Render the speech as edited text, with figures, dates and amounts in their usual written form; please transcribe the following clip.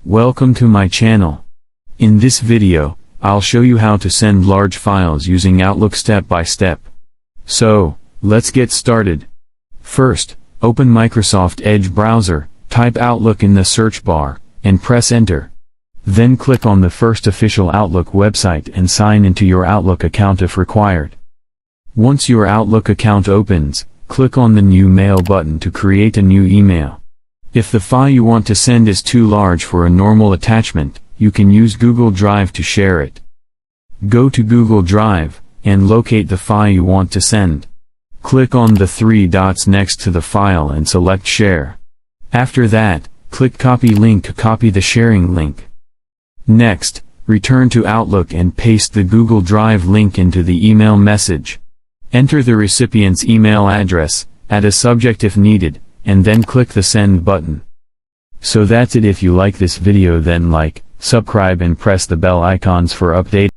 Welcome to my channel. In this video, I'll show you how to send large files using Outlook step by step. So, let's get started. First, open Microsoft Edge browser, type Outlook in the search bar, and press enter. Then click on the first official Outlook website and sign into your Outlook account if required. Once your Outlook account opens, click on the New Mail button to create a new email. If the file you want to send is too large for a normal attachment, you can use Google Drive to share it. Go to Google Drive, and locate the file you want to send. Click on the three dots next to the file and select Share. After that, click Copy Link to copy the sharing link. Next, return to Outlook and paste the Google Drive link into the email message. Enter the recipient's email address, add a subject if needed, and then click the Send button. So that's it. If you like this video, then like, subscribe and press the bell icons for updated